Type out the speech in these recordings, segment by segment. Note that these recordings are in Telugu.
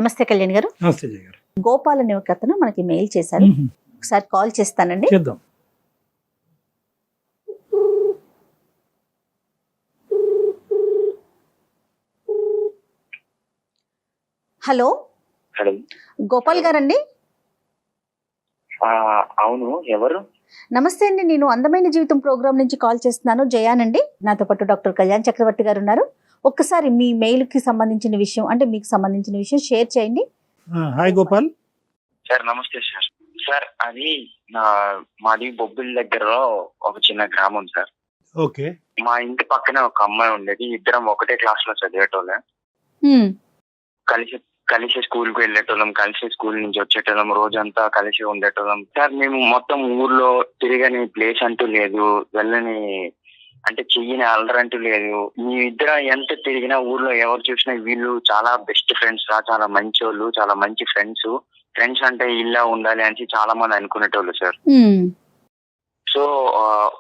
నమస్తే కళ్యాణ్ గారు. నమస్తే జయ గారు. గోపాల్ అనే ఒక అతను మనకి మెయిల్ చేశారు. ఒకసారి కాల్ చేస్తానండి. చేద్దాం. Hello hello. గోపాల్ గారండి. అవును, ఎవరు? నమస్తే అండి, నేను అందమైన జీవితం ప్రోగ్రామ్ నుంచి కాల్ చేస్తున్నాను. జయానండి. నాతో పాటు డాక్టర్ కళ్యాణ్ చక్రవర్తి గారు ఉన్నారు. ఒక్కసారి మీ మెయిల్ కి సంబంధించిన విషయం, అంటే మీకు సంబంధించిన విషయం షేర్ చేయండి. హాయ్ గోపాల్. సార్ నమస్తే సార్. సార్ అది మాది బొబ్బిలి దగ్గర ఒక చిన్న గ్రామం సార్. ఓకే. మా ఇంటి పక్కనే ఒక అమ్మాయి ఉండేది. ఇద్దరం ఒకటే క్లాస్ లో చదివేటోళ్ళం. కలిసి కలిసి స్కూల్ కు వెళ్ళేటోళ్ళం, కలిసి స్కూల్ నుంచి వచ్చేటోళ్ళం, రోజంతా కలిసి ఉండేటోళ్ళం సార్. మేము మొత్తం ఊర్లో తిరగని ప్లేస్ అంటూ లేదు, వెళ్ళని అంటే చెయ్యని అల్లరంటూ లేదు. మీ ఇద్దరం ఎంత తిరిగినా ఊర్లో ఎవరు చూసినా వీళ్ళు చాలా బెస్ట్ ఫ్రెండ్స్ రా, చాలా మంచోళ్ళు, చాలా మంచి ఫ్రెండ్స్. ఫ్రెండ్స్ అంటే ఇలా ఉండాలి అని చాలా మంది అనుకునేటోళ్ళు సార్. సో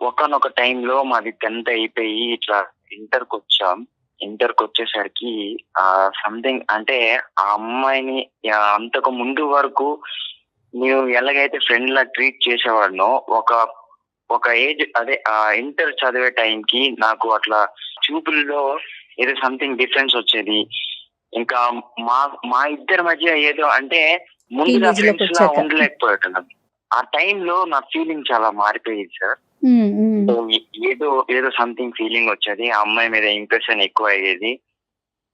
ఒకనొక టైంలో మాది 10th అయిపోయి ఇట్లా ఇంటర్కి వచ్చాం. ఇంటర్కి వచ్చేసరికి సంథింగ్ అంటే ఆ అమ్మాయిని అంతకు ముందు వరకు నేను ఎలాగైతే ఫ్రెండ్ లా ట్రీట్ చేసేవాడినో ఒక ఏజ్ అదే ఇంటర్ చదివే టైంకి నాకు అట్లా చూపుల్లో ఏదో సంథింగ్ డిఫరెన్స్ వచ్చేది. ఇంకా మా ఇద్దరి మధ్య ఏదో అంటే ముందుగా ఫ్రెండ్స్ లా ఉండలేకపోయేటం. ఆ టైంలో నా ఫీలింగ్ చాలా మారిపోయేది సార్. ఏదో సంథింగ్ ఫీలింగ్ వచ్చేది, ఆ అమ్మాయి మీద ఇంప్రెషన్ ఎక్కువ అయ్యేది.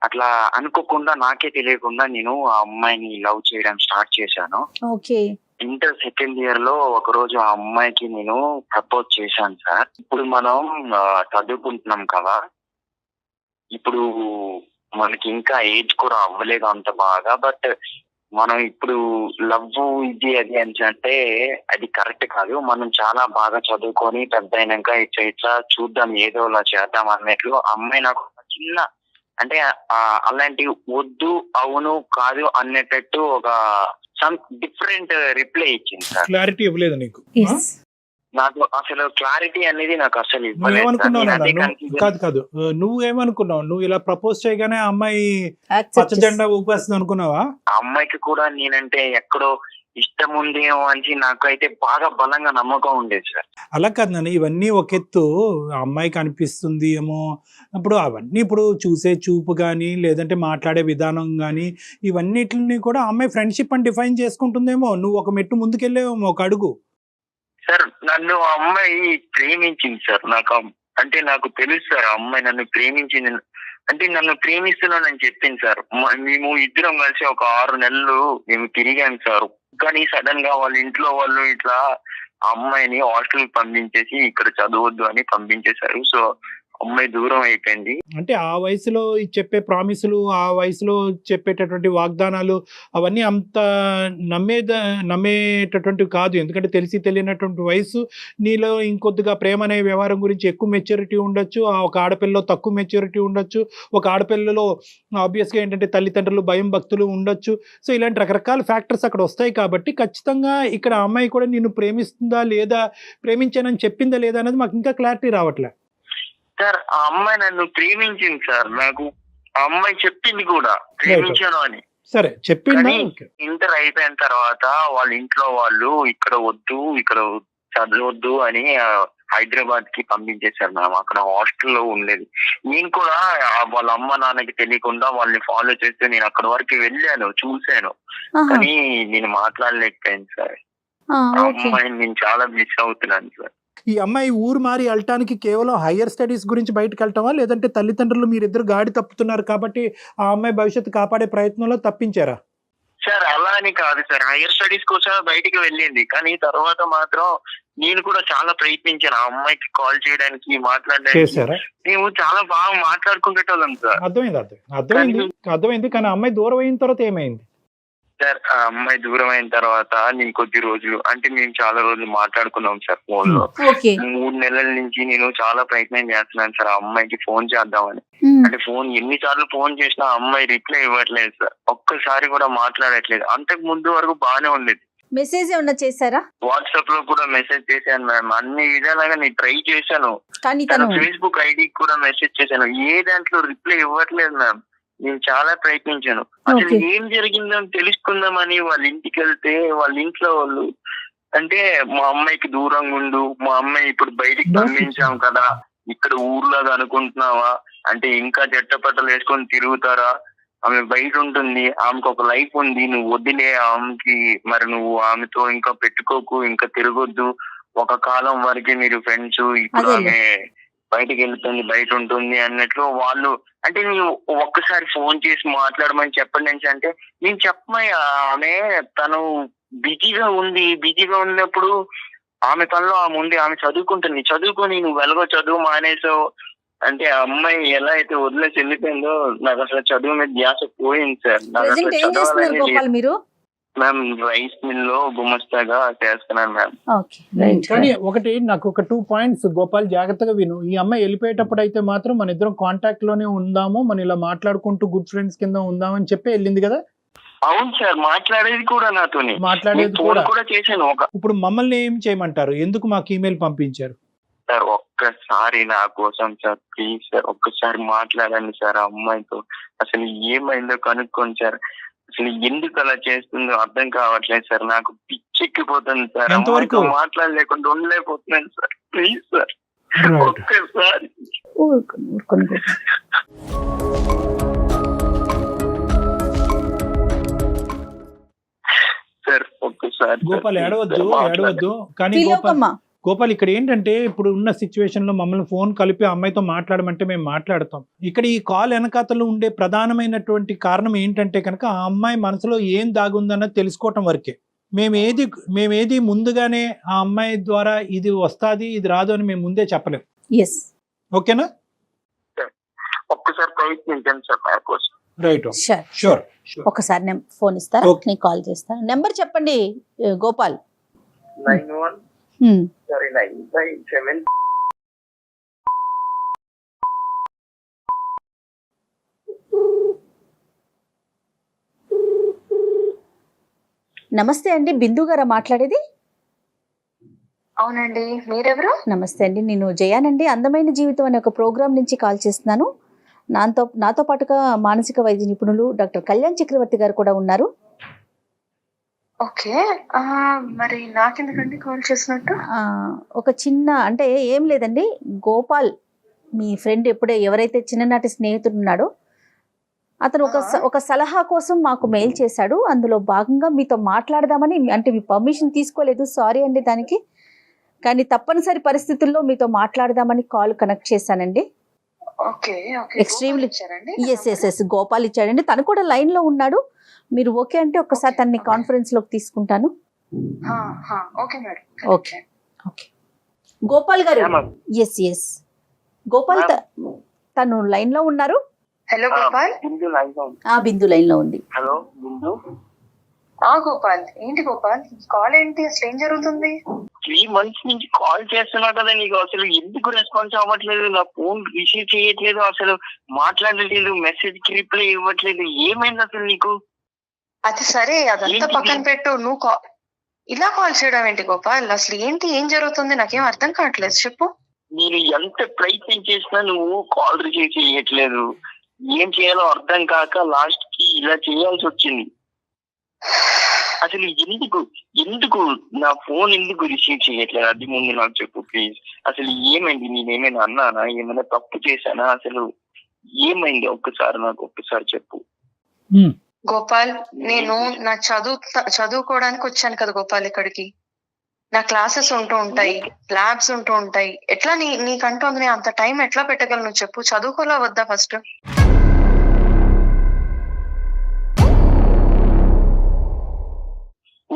అట్లా అనుకోకుండా నాకే తెలియకుండా నేను ఆ అమ్మాయిని లవ్ చేయడం స్టార్ట్ చేశాను. ఇంటర్ సెకండ్ ఇయర్ లో ఒక రోజు ఆ అమ్మాయికి నేను ప్రపోజ్ చేశాను సార్. ఇప్పుడు మనం చదువుకుంటున్నాం కదా, ఇప్పుడు మనకి ఇంకా ఏజ్ కూడా అవ్వలేదు అంత బాగా. బట్ మనం ఇప్పుడు లవ్ ఇది అది అని అంటే అది కరెక్ట్ కాదు. మనం చాలా బాగా చదువుకొని పెద్ద అయినాక ఇట్లా చూద్దాం, ఏదో అలా చేద్దాం అన్నట్లు అమ్మాయి నాకు చిన్న అంటే అలాంటి వద్దు అవును కాదు అనేటట్టు ఒక సమ్ డిఫరెంట్ రిప్లై ఇచ్చింది సార్. క్లారిటీ ఇవ్వలేదు నీకు? నాకు అసలు క్లారిటీ అనేది నాకు అసలు కాదు నువ్వేమనుకున్నావు? నువ్వు ఇలా ప్రపోజ్ చేయగానే అమ్మాయి పచ్చ జెండా ఊపేస్తుంది అనుకున్నావా? ఆ అమ్మాయికి కూడా నేనంటే ఎక్కడో ఇష్టం ఉందేమో అని నాకైతే బాగా బలంగా నమ్మకం ఉండేది సార్. అలా కాదు నాన్న, ఇవన్నీ ఒక ఎత్తు. అమ్మాయికి అనిపిస్తుంది ఏమో, అప్పుడు అవన్నీ ఇప్పుడు చూసే చూపు కానీ లేదంటే మాట్లాడే విధానం కానీ ఇవన్నిటిని కూడా అమ్మాయి ఫ్రెండ్షిప్ అని డిఫైన్ చేసుకుంటుందేమో. నువ్వు ఒక మెట్టు ముందుకెళ్ళేమో, ఒక అడుగు. సార్ నన్ను ఆ అమ్మాయి ప్రేమించింది సార్. నాకు తెలుసు సార్ ఆ అమ్మాయి నన్ను ప్రేమించింది. అంటే నన్ను ప్రేమిస్తున్నానని చెప్పింది సార్. మేము ఇద్దరం కలిసి ఒక 6 నెలలు మేము తిరిగాం సార్. కానీ సడన్ గా వాళ్ళ ఇంట్లో వాళ్ళు ఇట్లా ఆ అమ్మాయిని హాస్టల్ పంపించేసి ఇక్కడ చదవద్దు అని పంపించేశారు. సో అమ్మాయి దూరం అయిపోయింది. అంటే ఆ వయసులో చెప్పే ప్రామిసులు, ఆ వయసులో చెప్పేటటువంటి వాగ్దానాలు అవన్నీ అంత నమ్మేటటువంటివి కాదు. ఎందుకంటే తెలిసి తెలియనటువంటి వయసు. నీలో ఇంకొద్దిగా ప్రేమ అనే వ్యవహారం గురించి ఎక్కువ మెచ్యూరిటీ ఉండొచ్చు, ఒక ఆడపిల్లలో తక్కువ మెచ్యూరిటీ ఉండొచ్చు, ఒక ఆడపిల్లలో ఆబ్వియస్గా ఏంటంటే తల్లిదండ్రులు భయం భక్తులు ఉండొచ్చు. సో ఇలాంటి రకరకాల ఫ్యాక్టర్స్ అక్కడ వస్తాయి. కాబట్టి ఖచ్చితంగా ఇక్కడ అమ్మాయి కూడా నిన్ను ప్రేమిస్తుందా లేదా, ప్రేమించానని చెప్పిందా లేదా అనేది మాకు ఇంకా క్లారిటీ రావట్లే సార్. ఆ అమ్మాయి నన్ను ప్రేమించింది సార్. నాకు ఆ అమ్మాయి చెప్పింది కూడా ప్రేమించాను అని. సరే చెప్పింది. ఇంటర్ అయిపోయిన తర్వాత వాళ్ళ ఇంట్లో వాళ్ళు ఇక్కడ వద్దు, ఇక్కడ చదవద్దు అని హైదరాబాద్ కి పంపించేశారు. మేము అక్కడ హాస్టల్లో ఉండేది. నేను కూడా వాళ్ళ అమ్మ నాన్నకి తెలియకుండా వాళ్ళని ఫాలో చేస్తే నేను అక్కడ వరకు వెళ్ళాను, చూశాను. కానీ నేను మాట్లాడలేకపోయాను సార్. ఆ అమ్మాయిని నేను చాలా మిస్ అవుతున్నాను సార్. ఈ అమ్మాయి ఊరు మారి వెళ్ళటానికి కేవలం హయ్యర్ స్టడీస్ గురించి బయటకు వెళ్ళటమా, లేదంటే తల్లిదండ్రులు మీరిద్దరు గాడి తప్పుతున్నారు కాబట్టి ఆ అమ్మాయి భవిష్యత్తు కాపాడే ప్రయత్నంలో తప్పించారా? సార్ అలా అని కాదు సార్, హయ్యర్ స్టడీస్ కోసం బయటికి వెళ్ళింది. కానీ తర్వాత మాత్రం నేను కూడా చాలా ప్రయత్నించాను ఆ అమ్మాయికి కాల్ చేయడానికి, మాట్లాడడానికి. మేము చాలా బాగా మాట్లాడుకుంటేటోళ్ళం సార్. అర్థమైంది. కానీ అమ్మాయి దూరం అయిన తర్వాత ఏమైంది సార్? ఆ అమ్మాయి దూరం అయిన తర్వాత నేను కొద్ది రోజులు అంటే మేము చాలా రోజులు మాట్లాడుకున్నాం సార్ ఫోన్ లో. 3 నెలల నుంచి నేను చాలా ప్రయత్నం చేస్తున్నాను సార్ ఆ అమ్మాయికి ఫోన్ చేద్దామని. అంటే ఫోన్ ఎన్నిసార్లు ఫోన్ చేసినా అమ్మాయి రిప్లై ఇవ్వట్లేదు సార్. ఒక్కసారి కూడా మాట్లాడట్లేదు. అంతకు ముందు వరకు బాగానే ఉండేది. మెసేజ్ ఏమన్నా చేశారా? వాట్సాప్ లో కూడా మెసేజ్ చేశాను మ్యామ్. అన్ని విధాలుగా నేను ట్రై చేశాను. ఫేస్బుక్ ఐడి కూడా మెసేజ్ చేశాను. ఏ దాంట్లో రిప్లై ఇవ్వట్లేదు మ్యామ్. నేను చాలా ప్రయత్నించాను. అసలు Okay. ఏం జరిగిందో తెలుసుకుందామని వాళ్ళ ఇంటికి వెళ్తే వాళ్ళ ఇంట్లో వాళ్ళు అంటే మా అమ్మాయికి దూరంగా ఉండు, మా అమ్మాయి ఇప్పుడు బయటికి పంపించాం కదా, ఇక్కడ ఊర్లాగా అనుకుంటున్నావా, అంటే ఇంకా జట్టపట్టలు వేసుకొని తిరుగుతారా, ఆమె బయట ఉంటుంది, ఆమెకు ఒక లైఫ్ ఉంది, నువ్వు వదిలే ఆమెకి, మరి నువ్వు ఆమెతో ఇంకా పెట్టుకోకు, ఇంకా తిరగొద్దు, ఒక కాలం వరకే మీరు ఫ్రెండ్స్, ఇప్పుడు అదేలే. ఆమె బయటకు వెళ్తుంది, బయట ఉంటుంది అన్నట్లు వాళ్ళు. అంటే నేను ఒక్కసారి ఫోన్ చేసి మాట్లాడమని చెప్పండి అంటే నేను చెప్పమయ్యా, ఆమె తను బిజీగా ఉన్నప్పుడు ఆమె పనిలో ఆమె ఉంది, ఆమె చదువుకుంటుంది, చదువుకొని నువ్వు వెలగో చదువు మానేసావు అంటే ఆ అమ్మాయి ఎలా అయితే వదిలేసి వెళ్ళిపోయిందో నాకు అసలు చదువు మీద ధ్యాస పోయింది సార్. నాకు ప్రెసెంట్ అసలు ఏం చేస్తున్నారు చదవాలని గోపాల్ మీరు? మ్యామ్ రైస్ మిల్ లో గుమస్తాగా చేస్తున్నాను మ్యామ్. Okay, right. కానీ ఒకటి నాకు ఒక 2 పాయింట్స్ గోపాల్ జాగ్రత్తగా విను. ఈ అమ్మాయి వెళ్ళిపోయేటప్పుడు అయితే మాత్రం మన ఇద్దరం కాంటాక్ట్ లోనే ఉందాము, మన ఇలా మాట్లాడుకుంటూ గుడ్ ఫ్రెండ్స్ కింద ఉందామని చెప్పి వెళ్ళింది కదా. అవును సార్, మాట్లాడేది కూడా నాతోని, మాట్లాడేది ఫోన్ కూడా. కూడా చేశాను. ఇప్పుడు మమ్మల్ని ఏం చేయమంటారు? ఎందుకు మాకు ఈమెయిల్ పంపించారు? సార్ ఒక్కసారి నా కోసం సార్, ప్లీజ్ సార్ ఒక్కసారి మాట్లాడండి సార్ ఆ అమ్మాయితో, అసలు ఏమైందో కనుక్కోండి సార్. అసలు ఎందుకు అలా చేస్తుందో అర్థం కావట్లేదు సార్, నాకు పిచ్చెక్కిపోతుంది సార్, ఎంతవరకు? అమ్మాయితో మాట్లాడలేకుండా ఉండలేకపోతున్నాను సార్, ప్లీజ్ సార్ ఒక్కసారి. ఊరుకోండి గోపాల్. సార్ ఒక్కసారి గోపాల్ ఏడవద్దు. కానీ ఫీల్ గోపాల్ అవ్వకమ్మా. గోపాల్ ఇక్కడ ఏంటంటే ఇప్పుడు ఉన్న సిచ్యువేషన్ లో మమ్మల్ని ఫోన్ కలిపి ఆ అమ్మాయితో మాట్లాడమంటే మేము మాట్లాడతాం. ఇక్కడ ఈ కాల్ వెనకాతలో ఉండే ప్రధానమైనటువంటి కారణం ఏంటంటే కనుక ఆ అమ్మాయి మనసులో ఏం దాగుందన్నది తెలుసుకోవటం వరకే. మేమేది ముందుగానే ఆ అమ్మాయి ద్వారా ఇది వస్తాది ఇది రాదు అని మేము ముందే చెప్పలేం. ఎస్, ఓకేనా? ఒక్కసారి ప్రయత్నించండి సార్ నా కోసం. Right, sure. షూర్. ఒకసారి ఫోన్ ఇస్తారా? Okay. నేను కాల్ చేస్తాను. నెంబర్ చెప్పండి గోపాల్. 91 sorry 957. నమస్తే అండి, బిందు గారా మాట్లాడేది? అవునండి, మీరెవరు? నమస్తే అండి, నేను జయానండి. అందమైన జీవితం అనే ఒక ప్రోగ్రామ్ నుంచి కాల్ చేస్తున్నాను. నాతో పాటుగా మానసిక వైద్య నిపుణులు డాక్టర్ కళ్యాణ్ చక్రవర్తి గారు కూడా ఉన్నారు. ఓకే, మరి నాకెందుకండి కాల్ చేసినట్టు? ఒక చిన్న అంటే ఏం లేదండి, గోపాల్ మీ ఫ్రెండ్ ఎవరైతే చిన్ననాటి స్నేహితుడు ఉన్నాడో అతను ఒక సలహా కోసం మాకు మెయిల్ చేశాడు. అందులో భాగంగా మీతో మాట్లాడదామని, అంటే మీ పర్మిషన్ తీసుకోలేదు, సారీ అండి దానికి. కానీ తప్పనిసరి పరిస్థితుల్లో మీతో మాట్లాడదామని కాల్ కనెక్ట్ చేశానండి. Okay okay, Extremely. ఇచ్చారండి? ఎస్ గోపాల్ ఇచ్చాడండి. తను కూడా లైన్ లో ఉన్నాడు. మీరు ఓకే అంటే ఒక్కసారి తనని కాన్ఫరెన్స్ లోకి తీసుకుంటాను. Okay madam. Okay okay Gopal గారు. ఎస్ గోపాల్ తను లైన్ లో ఉన్నారు. హలో గోపాల్. బిందు లైన్ లో ఉంది. హలో బిందు. గోపాల్, ఏంటి గోపాల్ కాల్ ఏంటి? అసలు ఏం జరుగుతుంది? 3 months నుంచి కాల్ చేస్తున్నా కదా, నీకు అసలు ఎందుకు రెస్పాన్స్ అవ్వట్లేదు, నా ఫోన్ రిసీవ్ చేయట్లేదు, అసలు మాట్లాడలేదు, మెసేజ్ కి రిప్లై ఇవ్వట్లేదు, ఏమైంది అసలు నీకు? అది సరే, అదంతా పక్కన పెట్టు. నువ్వు ఇలా కాల్ చేయడం ఏంటి గోపాల్? అసలు ఏంటి, ఏం జరుగుతుంది? నాకేం అర్థం కావట్లేదు, చెప్పు. నేను ఎంత ప్రయత్నం చేసినా నువ్వు కాల్ రిసీవ్ చేయట్లేదు, ఏం చేయాలో అర్థం కాక లాస్ట్ కి ఇలా చేయాల్సి వచ్చింది. అసలు ఎందుకు నా ఫోన్ ఎందుకు రిసీవ్ చేయట్లేదు, అది ముందు నాకు చెప్పు ప్లీజ్. అసలు ఏమైంది, నేనేమైనా అన్నానా, ఏమైనా తప్పు చేశానా, అసలు ఏమైంది ఒక్కసారి చెప్పు. గోపాల్, నేను నా చదువుకోవడానికి వచ్చాను కదా గోపాల్ ఇక్కడికి. నా క్లాసెస్ ఉంటూ ఉంటాయి, ల్యాబ్స్ ఉంటూ ఉంటాయి. ఎట్లా నీకంటూ అంత టైం ఎట్లా పెట్టగలను చెప్పు? చదువుకోలా వద్దా ఫస్ట్?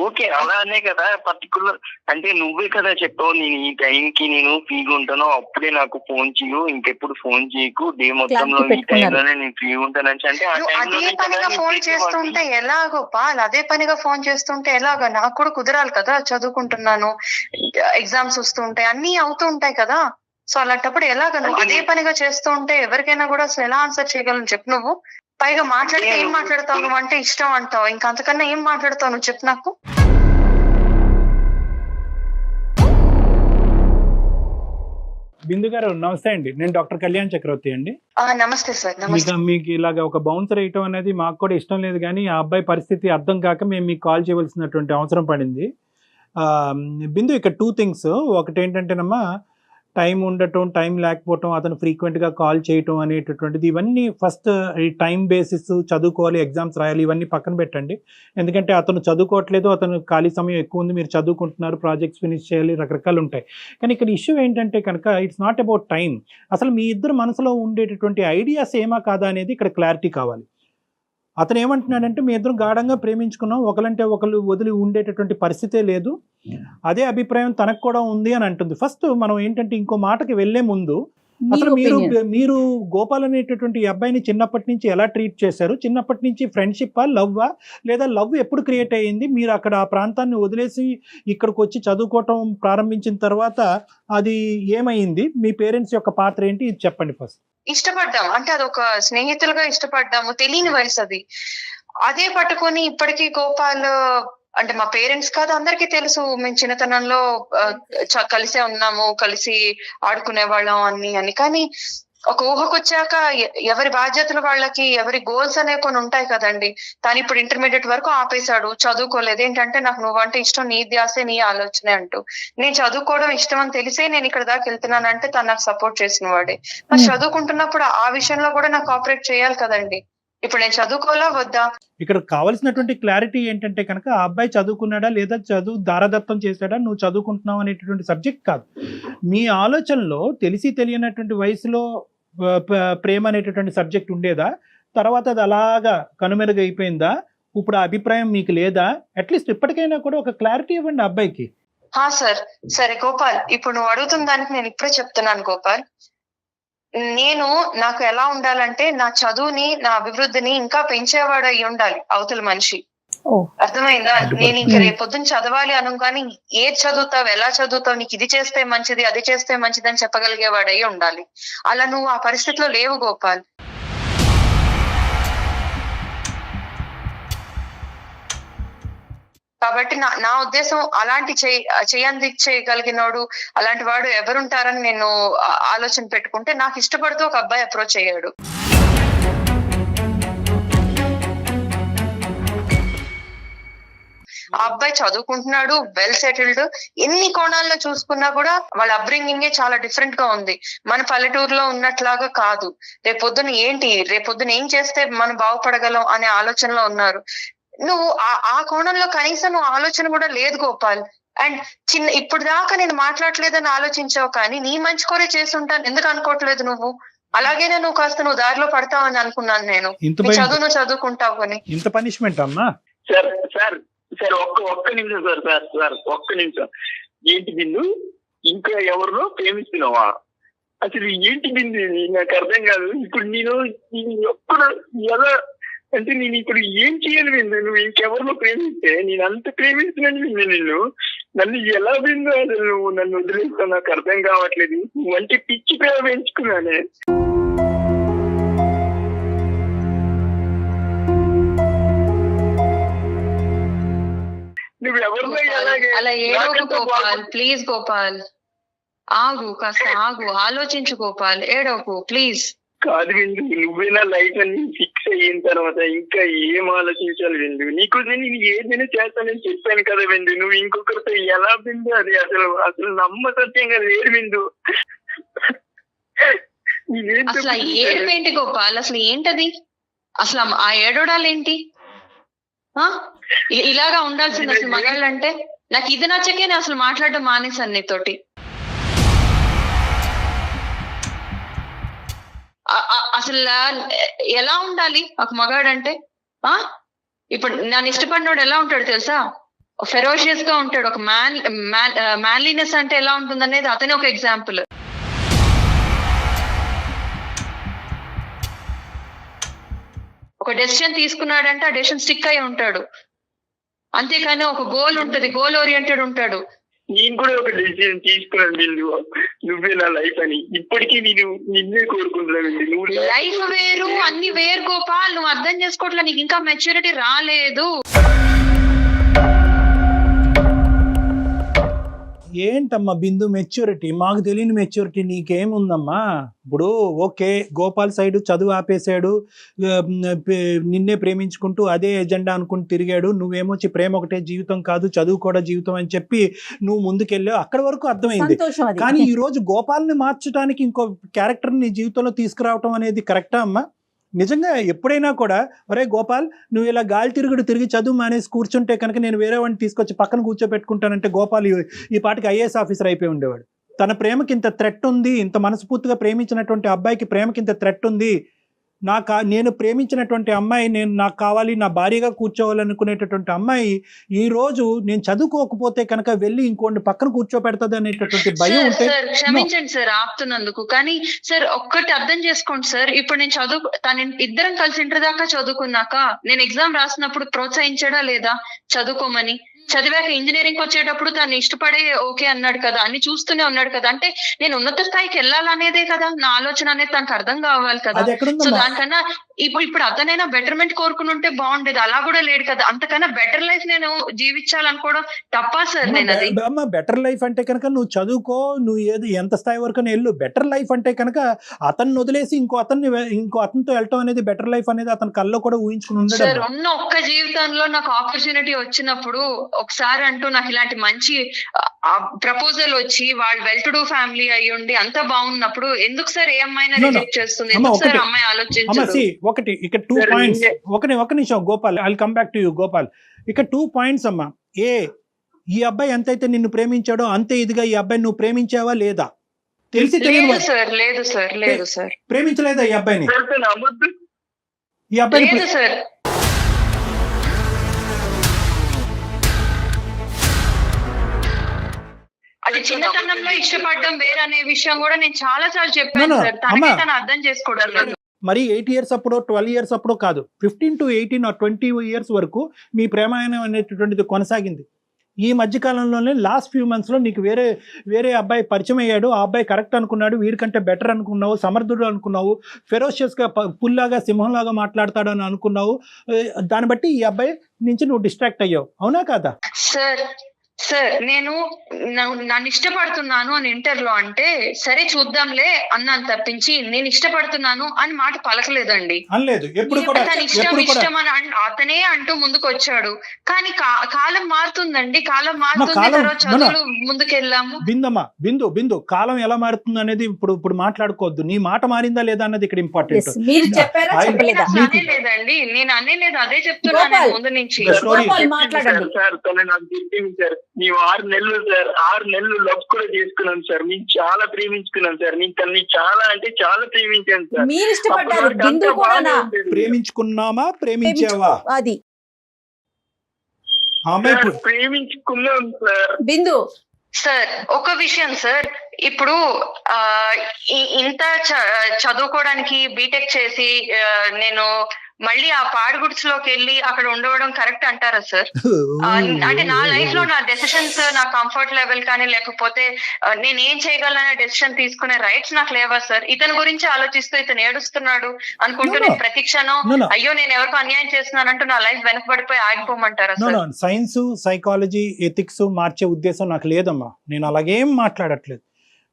ఓకే, అలానే కదా పర్టికులర్, అంటే నువ్వే కదా చెప్పావు నేను ఈ టైంకి నేను ఫ్రీగా ఉంటాను, అప్పుడే నాకు ఫోన్ చేయు, ఇంకెప్పుడు ఫోన్ చేయకు, డే మొత్తంలో ఈ టైంలోనే నేను ఫ్రీగా ఉంటానని. అంటే అదే పనిగా ఫోన్ చేస్తుంటే ఎలా గోపాల్? అదే పనిగా ఫోన్ చేస్తుంటే ఎలాగా? నాకు కూడా కుదరాలి కదా, చదువుకుంటున్నాను, ఎగ్జామ్స్ వస్తూ ఉంటాయి, అన్ని అవుతూ ఉంటాయి కదా. సో అలాంటప్పుడు ఎలాగ? నువ్వు అదే పనిగా చేస్తూ ఉంటే ఎవరికైనా కూడా అసలు ఎలా ఆన్సర్ చేయగలను చెప్పు నువ్వు? పైగా మాట్లాడితే ఏం మాట్లాడతావు నువ్వు? అంటే ఇష్టం అంటావు, ఇంకా అంతకన్నా ఏం మాట్లాడతావు నువ్వు చెప్పు నాకు. బిందు గారు నమస్తే అండి, నేను డాక్టర్ కళ్యాణ్ చక్రవర్తి అండి. నమస్తే సార్. నమస్తే. మీకు ఇలాగ ఒక బౌన్సర్ వేయటం అనేది మాకు కూడా ఇష్టం లేదు, కానీ ఆ అబ్బాయి పరిస్థితి అర్థం కాక మేము మీకు కాల్ చేయవలసినటువంటి అవసరం పడింది. బిందు, ఇక్కడ 2 థింగ్స్. ఒకటి ఏంటంటేనమ్మా, టైం ఉండటం, టైం లేకపోవటం, అతను ఫ్రీక్వెంట్గా కాల్ చేయటం అనేటటువంటిది, ఇవన్నీ ఫస్ట్ ఈ టైం బేసిస్, చదువుకోవాలి, ఎగ్జామ్స్ రాయాలి, ఇవన్నీ పక్కన పెట్టండి. ఎందుకంటే అతను చదువుకోవట్లేదు, అతను ఖాళీ సమయం ఎక్కువ ఉంది, మీరు చదువుకుంటున్నారు, ప్రాజెక్ట్స్ ఫినిష్ చేయాలి, రకరకాలు ఉంటాయి. కానీ ఇక్కడ ఇష్యూ ఏంటంటే కనుక ఇట్స్ నాట్ అబౌట్ టైం. అసలు మీ ఇద్దరు మనసులో ఉండేటటువంటి ఐడియాస్ ఏమా కాదా అనేది ఇక్కడ క్లారిటీ కావాలి. అతను ఏమంటున్నాడంటే, మీ ఇద్దరం గాఢంగా ప్రేమించుకున్నాం, ఒకరంటే ఒకరు వదిలి ఉండేటటువంటి పరిస్థితే లేదు, అదే అభిప్రాయం తనకు కూడా ఉంది అని అంటుంది. ఫస్ట్ మనం ఏంటంటే ఇంకో మాటకి వెళ్లే ముందు అసలు మీరు గోపాల్ అనేటటువంటి అబ్బాయిని చిన్నప్పటి నుంచి ఎలా ట్రీట్ చేశారు? చిన్నప్పటి నుంచి ఫ్రెండ్షిప్పా, లవ్వా, లేదా లవ్ ఎప్పుడు క్రియేట్ అయ్యింది? మీరు అక్కడ ఆ ప్రాంతాన్ని వదిలేసి ఇక్కడికి వచ్చి చదువుకోవటం ప్రారంభించిన తర్వాత అది ఏమైంది? మీ పేరెంట్స్ యొక్క పాత్ర ఏంటి? ఇది చెప్పండి ఫస్ట్. ఇష్టపడ్డాం అంటే అదొక స్నేహితులుగా ఇష్టపడ్డాము, తెలియని వయసు అది. అదే పట్టుకొని ఇప్పటికీ గోపాల్ అంటే మా పేరెంట్స్ కాదు, అందరికీ తెలుసు మేము చిన్నతనంలో కలిసే ఉన్నాము, కలిసి ఆడుకునే వాళ్ళం అని. కానీ ఒక ఊహకొచ్చాక ఎవరి బాధ్యతలు వాళ్ళకి, ఎవరి గోల్స్ అనే కొన్ని ఉంటాయి కదండి. తను ఇప్పుడు ఇంటర్మీడియట్ వరకు ఆపేశాడు, చదువుకోలేదు. ఏంటంటే నాకు నువ్వంటే ఇష్టం, నీ ధ్యాసే నీ ఆలోచనే అంటూ. నేను చదువుకోవడం ఇష్టం అని తెలిసే నేను ఇక్కడ దాకా వెళ్తున్నానంటే తను నాకు సపోర్ట్ చేసిన వాడే. మరి చదువుకుంటున్నప్పుడు ఆ విషయంలో కూడా నాకు కోఆపరేట్ చేయాలి కదండి. ఇప్పుడు నేను చదువుకోవాలా వద్దా? ఇక్కడ కావాల్సినటువంటి క్లారిటీ ఏంటంటే కనుక, ఆ అబ్బాయి చదువుకున్నాడా లేదా చదువు దారదత్తం చేశాడా, నువ్వు చదువుకుంటున్నావు అనేటటువంటి సబ్జెక్ట్ కాదు. మీ ఆలోచనలో తెలిసి తెలియనటువంటి వయసులో ప్రేమ అనేటటువంటి సబ్జెక్ట్ ఉండేదా? తర్వాత అది అలాగా కనుమెరుగైపోయిందా? ఇప్పుడు ఆ అభిప్రాయం మీకు లేదా? అట్లీస్ట్ ఇప్పటికైనా కూడా ఒక క్లారిటీ ఇవ్వండి అబ్బాయికి. సార్, సరే గోపాల్, ఇప్పుడు నువ్వు అడుగుతున్న దానికి నేను ఇప్పుడే చెప్తున్నాను గోపాల్. నాకు ఎలా ఉండాలంటే, నా చదువుని, నా అభివృద్ధిని ఇంకా పెంచేవాడు అయి ఉండాలి అవతల మనిషి. అర్థమైందా? నేను ఇంక రేపొద్దున చదవాలి అనగానే ఏది చదువుతావు, ఎలా చదువుతావు, నీకు ఇది చేస్తే మంచిది, అది చేస్తే మంచిది అని చెప్పగలిగేవాడై ఉండాలి. అలా నువ్వు ఆ పరిస్థితిలో లేవు గోపాల్. కాబట్టి నా ఉద్దేశం, అలాంటి చేయగలిగినోడు, అలాంటి వాడు ఎవరుంటారని నేను ఆలోచన పెట్టుకుంటే, నాకు ఇష్టపడుతూ ఒక అబ్బాయి అప్రోచ్ అయ్యాడు. ఆ అబ్బాయి చదువుకుంటున్నాడు, వెల్ సెటిల్డ్. ఎన్ని కోణాల్లో చూసుకున్నా కూడా వాళ్ళ అప్బ్రింగింగే చాలా డిఫరెంట్ గా ఉంది. మన పల్లెటూరులో ఉన్నట్లాగా కాదు. రేపొద్దున ఏం చేస్తే మనం బాగుపడగలం అనే ఆలోచనలో ఉన్నారు. నువ్వు ఆ కోణంలో కనీసం నువ్వు ఆలోచన కూడా లేదు గోపాల్. అండ్ ఇప్పుడు దాకా నేను మాట్లాడలేదని ఆలోచించావు, కానీ నీ మంచి కోరే చేస్తుంటాను ఎందుకు అనుకోవట్లేదు నువ్వు? అలాగేనే నువ్వు కాస్త దారిలో పడతావు అని అనుకున్నాను నేను. చదువు చదువుకుంటావు అని. ఇంత పనిష్మెంట్ అమ్మా? సార్ ఒక్క నిమిషం సార్ ఒక్క నిమిషం. ఏంటి బిందు, ఇంకా ఎవరినో ప్రేమిస్తున్నావా? అసలు ఏంటి బిందు, నాకు అర్థం కాదు. ఇప్పుడు నేను ఎప్పుడు ఎలా అంటే, నేను ఇప్పుడు ఏం చేయాలి బిందు? నువ్వు ఇంకెవరినో ప్రేమిస్తే, నేను అంత ప్రేమిస్తున్నాను బిందు నన్ను ఎలా బిందు? అసలు నువ్వు నన్ను వదిలేస్తావు, నాకు అర్థం కావట్లేదు. నువ్వంటే పిచ్చి ప్రేమ పెంచుకున్నానే. అలా ఏడవకు గోపాల్, ప్లీజ్ గోపాల్, కాస్త ఆగు, ఆలోచించు గోపాల్, ఏడవకు ప్లీజ్. కాదు విందు, నువ్వేనా లైఫ్ అని ఫిక్స్ అయిన తర్వాత ఇంకా ఏం ఆలోచించాలి విందు? నీకోసం నేను ఏదైనా చేస్తానని చెప్పాను కదా విందు. నువ్వు ఇంకొకరితో ఎలా విందు? అది అసలు నమ్మసత్యంగా లేదు విందు. అసలు ఏడుపేంటి గోపాల్? అసలు ఏంటది? అసలు ఆ ఏడవడాలేంటి? ఇలాగా ఉండాల్సింది అసలు మగాళ్ళంటే. నాకు ఇది నచ్చకే నేను అసలు మాట్లాడడం మానేసాను నీతోటి. అసలు ఎలా ఉండాలి ఒక మగాడంటే? ఇప్పుడు నన్ను ఇష్టపడినోడు ఎలా ఉంటాడు తెలుసా? ఫెరోషియస్ గా ఉంటాడు. ఒక మ్యాన్లీనెస్ అంటే ఎలా ఉంటుంది అనేది అతనే ఒక ఎగ్జాంపుల్. ఒక డెసిషన్ తీసుకున్నాడంటే ఆ డెసిషన్ స్టిక్ అయి ఉంటాడు. అంతేకాని ఒక గోల్ ఉంటది, గోల్ ఓరియంటెడ్ ఉంటాడు. నేను కూడా ఒక డెసిషన్ తీసుకున్నాను బిందు, నువ్వే నా లైఫ్ అని. ఇప్పటికీ నేను నిన్నే కోరుకుంటున్నాను. లైఫ్ వేరు, అన్ని వేరు గోపాల్. నువ్వు అర్థం చేసుకోవట్లే, నీకు ఇంకా మెచ్యూరిటీ రాలేదు. ఏంటమ్మా బిందు మెచ్యూరిటీ? మాకు తెలియని మెచ్యూరిటీ నీకేముందమ్మా? ఇప్పుడు ఓకే, గోపాల్ సైడ్ చదువు ఆపేశాడు, నిన్నే ప్రేమించుకుంటూ అదే ఎజెండా అనుకుని తిరిగాడు, నువ్వేమొచ్చి ప్రేమ ఒకటే జీవితం కాదు చదువు కూడా జీవితం అని చెప్పి నువ్వు ముందుకెళ్ళావు, అక్కడి వరకు అర్థమైంది. సంతోషం అది. కానీ ఈ రోజు గోపాల్ని మార్చడానికి ఇంకో క్యారెక్టర్ నీ జీవితంలో తీసుకురావటం అనేది కరెక్టా అమ్మా? నిజంగా ఎప్పుడైనా కూడా ఒరే గోపాల్ నువ్వు ఇలా గాలి తిరిగి చదువు మానేసి కూర్చుంటే కనుక నేను వేరే వాడిని తీసుకొచ్చి పక్కన కూర్చోబెట్టుకుంటానంటే గోపాల్ ఈ పాటికి ఐఏఎస్ ఆఫీసర్ అయిపోయి ఉండేవాడు. తన ప్రేమకి ఇంత థ్రెట్ ఉంది, ఇంత మనస్ఫూర్తిగా ప్రేమించినటువంటి అబ్బాయికి ప్రేమకి ఇంత థ్రెట్ ఉంది, నేను ప్రేమించినటువంటి అమ్మాయి నాకు కావాలి, నా భార్యగా కూర్చోవాలనుకునేటటువంటి అమ్మాయి ఈ రోజు నేను చదువుకోకపోతే కనుక వెళ్ళి ఇంకోటి పక్కన కూర్చోపెడుతుంది అనేటటువంటి భయం ఉంటే. సార్ క్షమించండి సార్ ఆపుతున్నందుకు, కానీ సార్ ఒక్కటి అర్థం చేసుకోండి సార్. ఇప్పుడు నేను ఇద్దరం కలిసి ఇంటర్ దాకా చదువుకున్నాక నేను ఎగ్జామ్ రాసినప్పుడు ప్రోత్సహించడా లేదా చదువుకోమని? చదివాక ఇంజనీరింగ్ వచ్చేటప్పుడు తను ఇష్టపడే ఓకే అన్నాడు కదా, అన్ని చూస్తూనే ఉన్నాడు కదా. అంటే నేను ఉన్నత స్థాయికి వెళ్ళాలనేదే కదా నా ఆలోచన అనేది తనకు అర్థం కావాలి కదా. సో దానికన్నా ఇప్పుడు అతనైనా బెటర్మెంట్ కోరుకుని ఉంటే బాగుండేది, అలా కూడా లేడు కదా. అంతకన్నా బెటర్ లైఫ్ నేను జీవించాలనుకోవడం తప్పా సార్? నేను అది బెటర్ లైఫ్ అంటే కనుక నువ్వు చదువుకో, నువ్వు ఎంత స్థాయి వరకు వెళ్ళు. బెటర్ లైఫ్ అంటే కనుక అతన్ని వదిలేసి ఇంకో అతనితో వెళ్ళటం అనేది బెటర్ లైఫ్ అనేది అతని కల్లో కూడా ఊహించుకుని ఉండదు సార్. ఉన్న ఒక్క జీవితంలో నాకు ఆపర్చునిటీ వచ్చినప్పుడు ఒకసారి అంటూ నాకు ఇలాంటి మంచి ప్రపోజల్ వచ్చి వాళ్ళు వెల్ టు డూ ఫ్యామిలీ అయ్యి ఉండి అంత బాగున్నప్పుడు ఎందుకు సార్ ఏ అమ్మాయిని రిజెక్ట్ చేస్తుంది? ఎందుకు సార్ అమ్మాయి ఆలోచించదు? ఒకటి ఇక్కడ 2 పాయింట్స్. ఒక నిమిషం Gopal, I will come back to you Gopal. ఇక్కడ 2 పాయింట్స్ అమ్మా. ఈ అబ్బాయి ఎంతైతే నిన్ను ప్రేమించాడో అంతే ఇదిగా ఈ అబ్బాయి నువ్వు ప్రేమించావా లేదా? తెలిసి తెలియదు సార్. లేదు సార్ ప్రేమించలేదా ఈ అబ్బాయిని? ఈ అబ్బాయి లేదు సార్. అది చిన్నతనంలో ఇష్టపడడం వేరనే విషయం కూడా నేను చాలా సార్లు చెప్పాను సార్. తను అర్థం చేసుకోవడం లేదు. మరి 8 years అప్పుడో 12 years అప్పుడో కాదు, 15 to 18 or 20 years వరకు మీ ప్రేమాయణం అనేటటువంటిది కొనసాగింది. ఈ మధ్యకాలంలోనే లాస్ట్ ఫ్యూ మంత్స్లో నీకు వేరే అబ్బాయి పరిచయం అయ్యాడు. ఆ అబ్బాయి కరెక్ట్ అనుకున్నాడు, వీడికంటే బెటర్ అనుకున్నావు, సమర్థుడు అనుకున్నావు, ఫెరోషియస్గా పుల్లాగా సింహంలాగా మాట్లాడతాడు అని అనుకున్నావు. దాన్ని బట్టి ఈ అబ్బాయి నుంచి నువ్వు డిస్ట్రాక్ట్ అయ్యావు, అవునా కాదా? సార్ నేను నన్ను ఇష్టపడుతున్నాను అని ఇంటర్లో అంటే సరే చూద్దాంలే అన్నాను తప్పించి నేను ఇష్టపడుతున్నాను అని మాట పలకలేదండి. తన ఇష్టం అని అతనే అంటూ ముందుకు వచ్చాడు. కానీ కాలం మారుతుందండి, కాలం మారుతుంది, తర్వాత చదువులు ముందుకెళ్ళాము. బిందు కాలం ఎలా మారుతుంది అనేది ఇప్పుడు మాట్లాడుకోవద్దు. నీ మాట మారిందా లేదా అన్నది ఇక్కడ ఇంపార్టెంట్. లేదండి, నేను అనేలేదు, అదే చెప్తున్నాను ముందు నుంచి. మేము 6 నెలలు సార్, 6 నెలలు లవ్ కూడా చేసుకున్నాం సార్. మేము చాలా ప్రేమించుకున్నాం సార్. నేను తనని చాలా అంటే చాలా ప్రేమించాను సార్. ప్రేమించుకున్నామా ప్రేమించావా? అది ప్రేమించుకున్నాం సార్. బిందు సార్ ఒక విషయం సార్, ఇప్పుడు ఇంత చదువుకోవడానికి బీటెక్ చేసి నేను మళ్ళీ ఆ పాడుగుడ్స్లోకి వెళ్ళి అక్కడ ఉండవడం కరెక్ట్ అంటారా సార్? అంటే నా లైఫ్ లో నా డెసిషన్స్, నా కంఫర్ట్ లెవెల్ కానీ లేకపోతే నేను ఏం చేయగలనే డెసిషన్ తీసుకునే రైట్స్ నాకు లేవా సార్? ఇతని గురించి ఆలోచిస్తూ ఇతను ఏడుస్తున్నాడు అనుకుంటూ నేను ప్రతి క్షణం అయ్యో నేను ఎవరికో అన్యాయం చేస్తున్నానంటూ నా లైఫ్ వెనకబడిపోయి ఆగిపోమంటారా సార్? సైన్స్, సైకాలజీ, ఎథిక్స్ మార్చే ఉద్దేశం నాకు లేదమ్మా. నేను అలాగేం మాట్లాడట్లేదు.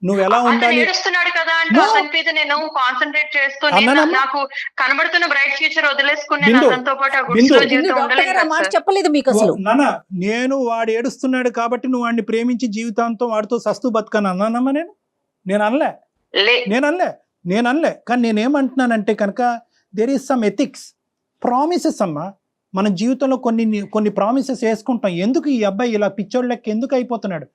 నువ్వు ఎలా ఉండాలి ఏడుస్తున్నాడు కదా అంటే అతని మీద నేను కాన్సన్ట్రేట్ చేస్తూ నాకు కనబడుతున్న బ్రైట్ ఫ్యూచర్ వదిలేసుకుని అతనితో పాటు చెప్పలేదు మీకు అసలు. నేను వాడు ఏడుస్తున్నాడు కాబట్టి నువ్వు వాడిని ప్రేమించి జీవితాంతం వాడితో సస్తు బతకను అన్నానమ్మా? నేను అనలే. కానీ నేనేమంటున్నానంటే కనుక there is some ethics, promises అమ్మా. మన జీవితంలో కొన్ని ప్రామిసెస్ వేసుకుంటాం. ఎందుకు ఈ అబ్బాయి ఇలా పిచ్చోళ్ళ లెక్క ఎందుకు అయిపోతున్నాడు?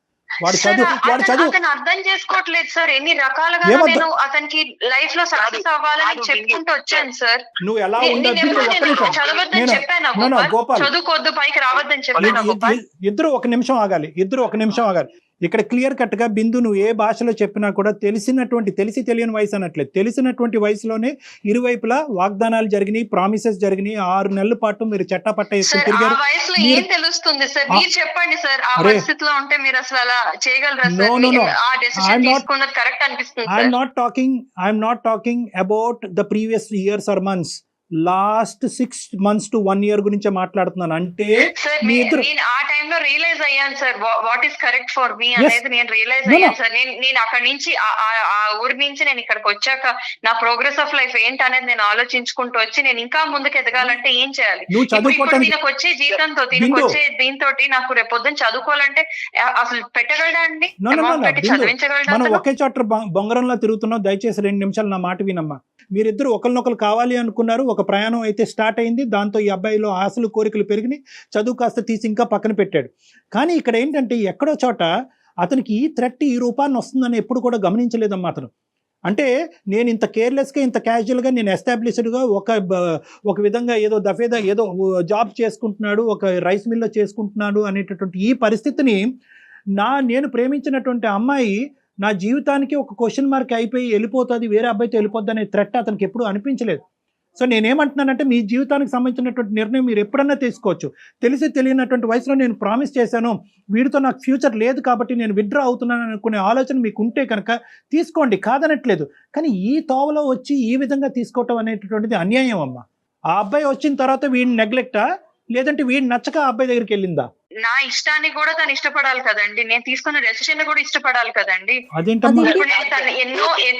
వాడు చదువు అర్థం చేసుకోవట్లేదు సార్. ఎన్ని రకాలుగా నేను అతనికి లైఫ్ లో సక్సెస్ అవ్వాలని చెప్పుకుంటూ వచ్చాను సార్. నువ్వు ఎలా చదవద్దని చెప్పాను, చదువుకోవద్దు, పైకి రావద్దని చెప్పాను. ఇద్దరు ఒక నిమిషం ఆగాలి. ఇక్కడ క్లియర్ కట్ గా బిందు నువ్వు ఏ భాషలో చెప్పినా కూడా తెలిసి తెలియని వయసు అనట్లేదు, తెలిసినటువంటి వయసులోనే ఇరువైపులా వాగ్దానాలు జరిగినాయి, ప్రామిసెస్ జరిగినాయి. 6 నెలల పాటు మీరు చట్టపట్ట వేసుకుని తిరిగారు. ఏం తెలుస్తుంది సార్? మీరు చెప్పండి సార్, ఆ పరిస్థితిలో ఉంటే మీరు అసలు అలా చేయగలరా సార్? ఆ డెసిషన్ తీసుకున్నది కరెక్ట్ అనిపిస్తుంది. I'm not talking about the previous years or months. Last 6 months to 1 year గురించే మాట్లాడుతున్నాను. అంటే సార్ మీ ఇద్దరు నేను ఆ టైంలో రియలైజ్ అయ్యాను sir what is correct for me Yes. అనేది నేను రియలైజ్ No, no. అయ్యాను సార్. నేను అక్కడి నుంచి ఆ ఊరి నుంచి నేను ఇక్కడికి వచ్చాక నా ప్రోగ్రెస్ ఆఫ్ లైఫ్ ఏంటి అనేది నేను ఆలోచించుకుంటూ వచ్చి నేను ఇంకా ముందుకు ఎదగాలంటే ఏం చేయాలి? నువ్వు ఇప్పుడు చదువుకోవటానికి దీనికి వచ్చే జీతంతో దీనికి బిందు. వచ్చే దీంతో నాకు రేపొద్దున చదువుకోవాలంటే అసలు పెట్టగలడా అండి? No, no, no, amount no. పెట్టి బిందు, చదివించగలడా మనం అతను? ఒకే చాప్టర్ బొంగరంలో తిరుగుతున్నాం. దయచేసి 2 నిమిషాలు నా మాట వినమ్మా. మీరిద్దరు ఒకరినొకరు కావాలి అనుకున్నారు. ఒక ప్రయాణం అయితే స్టార్ట్ అయింది. దాంతో ఈ అబ్బాయిలో ఆశలు కోరికలు పెరిగినాయి. చదువు కాస్త తీసి ఇంకా పక్కన పెట్టాడు. కానీ ఇక్కడ ఏంటంటే ఎక్కడో చోట అతనికి ఈ థ్రెట్ ఈ రూపాన్ని వస్తుందని ఎప్పుడు కూడా గమనించలేదమ్మా అతను. అంటే నేను ఇంత కేర్లెస్గా ఇంత క్యాజువల్గా నేను ఎస్టాబ్లిష్డ్గా ఒక విధంగా ఏదో దఫేదా ఏదో జాబ్ చేసుకుంటున్నాడు, ఒక రైస్ మిల్లో చేసుకుంటున్నాడు అనేటటువంటి ఈ పరిస్థితిని నేను ప్రేమించినటువంటి అమ్మాయి నా జీవితానికి ఒక క్వశ్చన్ మార్క్ అయిపోయి వెళ్ళిపోతుంది, వేరే అబ్బాయితో వెళ్ళిపోద్ది అనే థ్రెట్ అతనికి ఎప్పుడూ అనిపించలేదు. సో నేనేమంటున్నానంటే మీ జీవితానికి సంబంధించినటువంటి నిర్ణయం మీరు ఎప్పుడన్నా తీసుకోవచ్చు. తెలిసి తెలియనటువంటి వయసులో నేను ప్రామిస్ చేశాను, వీడితో నాకు ఫ్యూచర్ లేదు కాబట్టి నేను విత్డ్రా అవుతున్నాను అనుకునే ఆలోచన మీకు ఉంటే కనుక తీసుకోండి, కాదనట్లేదు. కానీ ఈ తోవలో వచ్చి ఈ విధంగా తీసుకోవటం అనేటటువంటిది అన్యాయం అమ్మ. ఆ అబ్బాయి వచ్చిన తర్వాత వీడిని నెగ్లెక్టా, లేదంటే వీడిని నచ్చక ఆ అబ్బాయి దగ్గరికి వెళ్ళిందా? నా ఇష్టాన్ని కూడా తను ఇష్టపడాలి కదండి, నేను తీసుకున్న డెసిషన్ కూడా ఇష్టపడాలి కదండి. అదేంటమ్మా? ఇప్పుడు నేను తను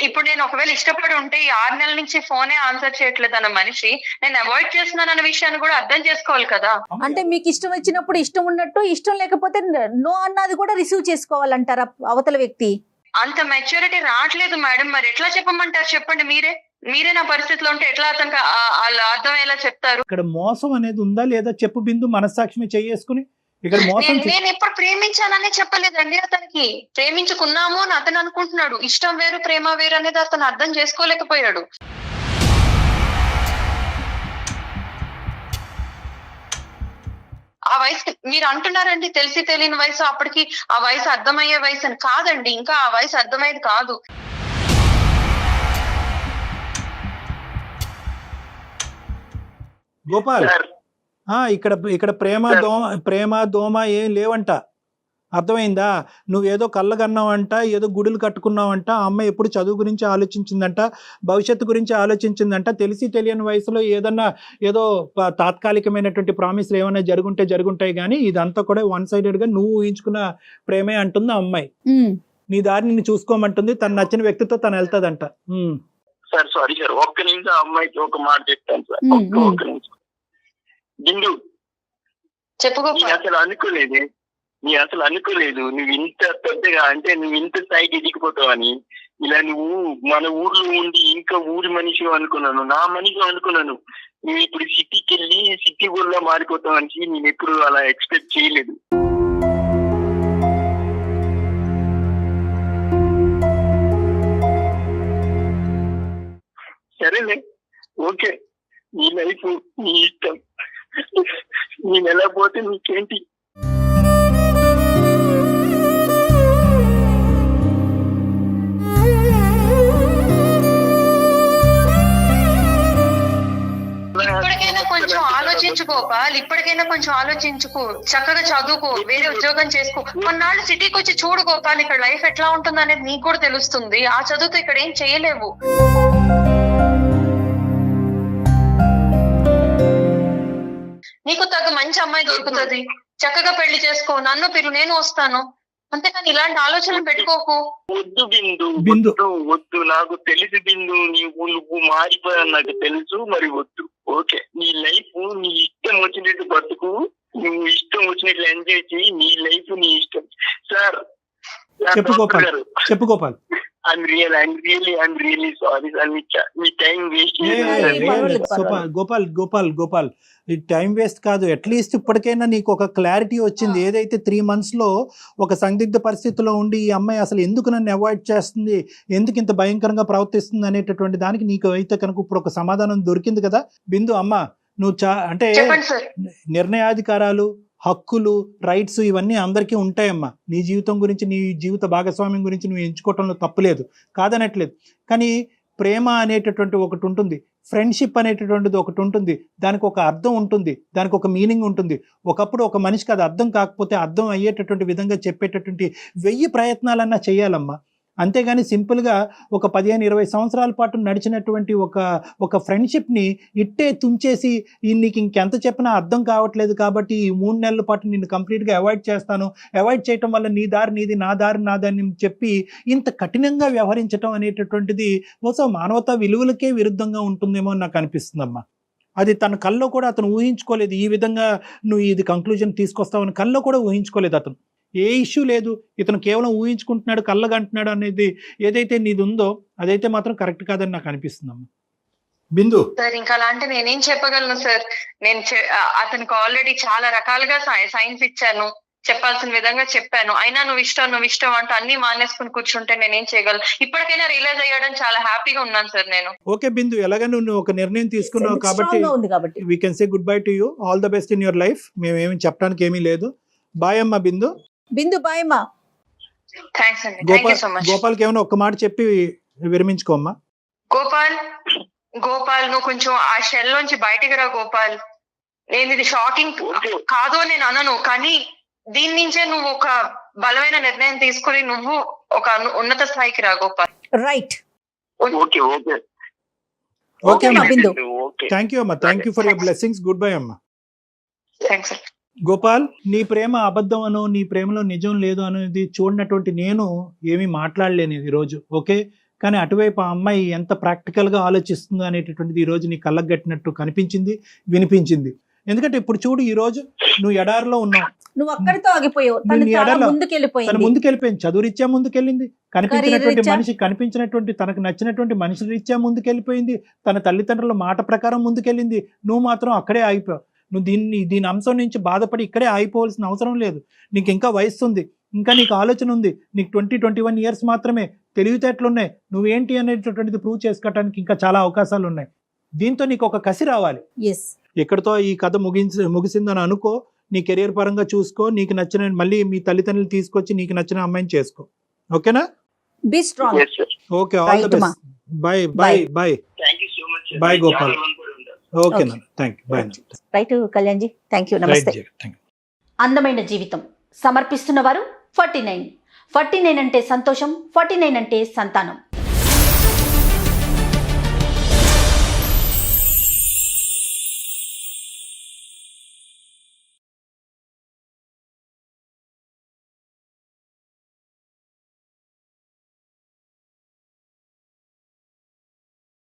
ఇప్పుడు నేను ఒకవేళ ఇష్టపడి ఉంటే ఈ 6 నెలల నుంచి ఫోనే ఆన్సర్ చేయట్లేదు అన్న మనిషి నేను అవాయిడ్ చేస్తున్నాను అన్న విషయాన్ని కూడా అర్థం చేసుకోవాలి కదా. అంటే మీకు ఇష్టం వచ్చినప్పుడు ఇష్టం ఉన్నట్టు, ఇష్టం లేకపోతే నో అన్నది కూడా రిసీవ్ చేసుకోవాలంటారా అవతల వ్యక్తి? అంత మెచ్యూరిటీ రావట్లేదు మేడం. మరి ఎట్లా చెప్పమంటారు చెప్పండి? మీరే నా పరిస్థితిలో ఉంటే ఎట్లా అతనికి అర్థమయ్యేలా చెప్తారు? ఇక్కడ మోసం అనేది ఉందా లేదా చెప్పు బిందు, మనస్సాక్షి చేసుకుని. ఇక్కడ మోసం నేను ఎప్పుడు ప్రేమించానని చెప్పలేదండి అతనికి. ప్రేమించుకున్నాము అని అతను అనుకుంటున్నాడు. ఇష్టం వేరు ప్రేమ వేరు అనేది అతను అర్థం చేసుకోలేకపోయాడు. ఆ వయసు మీరు అంటున్నారండి తెలిసి తెలియని వయసు, అప్పటికి ఆ వయసు అర్థమయ్యే వయసు అని. కాదండి, ఇంకా ఆ వయసు అర్థమయ్యేది కాదు. గోపాల్, ఇక్కడ ప్రేమ దోమ ఏం లేవంట, అర్థమైందా? నువ్వేదో కళ్ళగన్నావంట, ఏదో గుడులు కట్టుకున్నావంట. ఆ అమ్మాయి ఎప్పుడు చదువు గురించి ఆలోచించిందంట, భవిష్యత్తు గురించి ఆలోచించిందంట. తెలిసి తెలియని వయసులో ఏదో తాత్కాలికమైనటువంటి ప్రామిస్లు ఏమైనా జరుగుంటాయి కానీ ఇదంతా కూడా 1-sided నువ్వు ఊహించుకున్న ప్రేమే అంటుంది ఆ అమ్మాయి. నీ దారి నిన్ను చూసుకోమంటుంది, తను నచ్చిన వ్యక్తితో తను వెళ్తాదంట. సార్ సారీ సార్, ఒక్క నిమిషం అమ్మాయికి ఒక మాట చెప్తాను సార్. ఒక్క నిమిషం. బిందు, చెప్పుకో. అసలు అనుకోలేదు నువ్వు ఇంత పెద్దగా, అంటే నువ్వు ఇంత స్థాయికి ఎదిగిపోతావని. ఇలా నువ్వు మన ఊర్లో ఉండి ఇంకా ఊరి మనిషి అనుకున్నాను, నా మనిషి అనుకున్నాను. నువ్వు ఇప్పుడు సిటీకి వెళ్ళి సిటీ ఊర్లో మారిపోతావని నేను ఎప్పుడు అలా ఎక్స్పెక్ట్ చేయలేదు. సరేలే, ఓకే, నీ లైఫ్ నీ ఇష్టం, నేను ఎలా పోతే నీకేంటి? ఇప్పటికైనా కొంచెం ఆలోచించుకో పాల్, ఇప్పటికైనా కొంచెం ఆలోచించుకో, చక్కగా చదువుకో, వేరే ఉద్యోగం చేసుకో. కొన్నాళ్ళు సిటీకి వచ్చి చూడు గోపాల్, ఇక్కడ లైఫ్ ఎట్లా ఉంటుంది అనేది నీకు కూడా తెలుస్తుంది. ఆ చదువుతో ఇక్కడ ఏం చేయలేవు. నీకు తగ్గ మంచి అమ్మాయి దొరుకుతుంది, చక్కగా పెళ్లి చేసుకో, నన్ను పిలు, నేను వస్తాను. అంతేకాని ఇలాంటి ఆలోచనలు పెట్టుకోకు. వద్దు బిందు, వద్దు. నాకు తెలుసు బిందు, నువ్వు మారిపోయావు నాకు తెలుసు. మరి వద్దు, ఓకే. నీ లైఫ్ నీ ఇష్టం వచ్చినట్టు బతుకు, నువ్వు ఇష్టం వచ్చినట్లు ఎంజాయ్ చేయి. నీ లైఫ్ నీ ఇష్టం. సార్ చెప్పు Gopal. I'm really sorry sir. Me time waste Gopal, ఈ టైం వేస్ట్ కాదు. అట్లీస్ట్ ఇప్పటికైనా నీకు ఒక క్లారిటీ వచ్చింది. ఏదైతే 3 monthsలో ఒక సందిగ్ధ పరిస్థితిలో ఉండి ఈ అమ్మాయి అసలు ఎందుకు నన్ను అవాయిడ్ చేస్తుంది, ఎందుకు ఇంత భయంకరంగా ప్రవర్తిస్తుంది అనేటటువంటి దానికి నీకు అయితే కనుక ఇప్పుడు ఒక సమాధానం దొరికింది కదా బిందు. అమ్మ, నువ్వు అంటే నిర్ణయాధికారాలు, హక్కులు, రైట్స్ ఇవన్నీ అందరికీ ఉంటాయమ్మా. నీ జీవితం గురించి, నీ జీవిత భాగస్వామ్యం గురించి నువ్వు ఎంచుకోవటంలో తప్పులేదు, కాదనట్లేదు. కానీ ప్రేమ అనేటటువంటి ఒకటి ఉంటుంది, ఫ్రెండ్షిప్ అనేటటువంటిది ఒకటి ఉంటుంది. దానికి ఒక అర్థం ఉంటుంది, దానికి ఒక మీనింగ్ ఉంటుంది. ఒకప్పుడు ఒక మనిషికి అది అర్థం కాకపోతే అర్థం అయ్యేటటువంటి విధంగా చెప్పేటటువంటి 1000 ప్రయత్నాలన్నా చేయాలమ్మా. అంతేగాని సింపుల్గా ఒక 15-20 సంవత్సరాల పాటు నడిచినటువంటి ఒక ఫ్రెండ్షిప్ని ఇట్టే తుంచేసి నీకు ఇంకెంత చెప్పినా అర్థం కావట్లేదు కాబట్టి ఈ 3 నెలల పాటు నిన్ను కంప్లీట్గా అవాయిడ్ చేస్తాను, అవాయిడ్ చేయటం వల్ల నీ దారి నీది నా దారి నాదని చెప్పి ఇంత కఠినంగా వ్యవహరించడం అనేటటువంటిది బహుశా మానవతా విలువలకే విరుద్ధంగా ఉంటుందేమో అని నాకు అనిపిస్తుందమ్మా. అది తన కల్లో కూడా అతను ఊహించుకోలేదు, ఈ విధంగా నువ్వు ఇది కంక్లూజన్ తీసుకొస్తావని కల్లో కూడా ఊహించుకోలేదు అతను. ఏ ఇష్యూ లేదు, ఇతను కేవలం ఊహించుకుంటున్నాడు, కళ్ళగంటున్నాడు అనేది ఏదైతే నీది ఉందో అదైతే మాత్రం కరెక్ట్ కాదని నాకు అనిపిస్తుందమ్మా. బిందు సార్ ఇంకా అలా అంటే నేనేం చెప్పగలను సార్? నేను అతనికి ఆల్రెడీ చాలా రకాలుగా సైన్స్ ఇచ్చాను, చెప్పాల్సిన విధంగా చెప్పాను, అయినా నువ్వు ఇష్టం అంటూ అన్ని మానేసుకుని కూర్చుంటే నేనేం చేయగలను? ఇప్పటికైనా రియలైజ్ అయ్యాడని చాలా హ్యాపీగా ఉన్నాను సార్ నేను. ఓకే బిందు, ఎలాగ నువ్వు ఒక నిర్ణయం తీసుకున్నావు కాబట్టి ఉంది కాబట్టి we can say good bye to you, all the best in your life. మేమేమి చెప్పడానికి ఏమీ లేదు. బాయ్ అమ్మా బిందు. బిందు బాయ్ అమ్మా. థ్యాంక్స్ అండి, థ్యాంక్ యూ సో మచ్. గోపాల్కి ఏమైనా ఒక్క మాట చెప్పి విరమించుకోమ్మా. గోపాల్ నువ్వు కొంచెం ఆ షెల్ నుంచి బయటికి రా గోపాల్. నేను ఇది షాకింగ్ కాదు అని నేను అనను, కానీ దీని నుంచే నువ్వు ఒక బలమైన నిర్ణయం తీసుకుని నువ్వు ఒక ఉన్నత స్థాయికి రా Gopal. Right. Okay okay okay అమ్మా బిందు. ఓకే థ్యాంక్ యూ అమ్మా, thank you for your blessings. Good bye అమ్మా. థ్యాంక్స్. గోపాల్, నీ ప్రేమ అబద్ధం అనో నీ ప్రేమలో నిజం లేదు అనేది చూడనటువంటి నేను ఏమీ మాట్లాడలేను ఈరోజు, ఓకే? కానీ అటువైపు ఆ అమ్మాయి ఎంత ప్రాక్టికల్గా ఆలోచిస్తుందో అనేటటువంటిది ఈరోజు నీ కళ్ళకు కట్టినట్టు కనిపించింది, వినిపించింది. ఎందుకంటే ఇప్పుడు చూడు, ఈరోజు నువ్వు ఎడారిలో ఉన్నావు, నువ్వు అక్కడితో ఆగిపోయావు, తను ముందుకెళ్ళిపోయింది, చదువురీత్యా ముందుకెళ్ళింది, కనిపించినటువంటి తనకు నచ్చినటువంటి మనిషి రీత్యా ముందుకెళ్ళిపోయింది, తన తల్లిదండ్రుల మాట ప్రకారం ముందుకెళ్ళింది. నువ్వు మాత్రం అక్కడే ఆగిపోయావు. నువ్వు దీని అంశం నుంచి బాధపడి ఇక్కడే ఆగిపోవాల్సిన అవసరం లేదు. నీకు ఇంకా వయస్సు ఉంది, ఇంకా నీకు ఆలోచన ఉంది, నీకు 20-21 ఇయర్స్ మాత్రమే, తెలివితేటలు ఉన్నాయి, నువ్వేంటి అనేటటువంటిది ప్రూవ్ చేసుకోవడానికి ఇంకా చాలా అవకాశాలు ఉన్నాయి. దీంతో నీకు ఒక కసి రావాలి. ఎక్కడితో ఈ కథ ముగిసిందని అనుకో, నీ కెరియర్ పరంగా చూసుకో, నీకు నచ్చిన మళ్ళీ మీ తల్లిదండ్రులు తీసుకొచ్చి నీకు నచ్చిన అమ్మాయిని చేసుకో, ఓకేనా? Be strong. Okay, all the best. Bye bye bye. Thank you so much. Bye Gopal. Okay నా, thank you. Bye. Right Kalyan ji, thank you, namaste. అందమైన జీవితం సమర్పిస్తున్న వారు 49 అంటే సంతోషం, 49 అంటే సంతానం.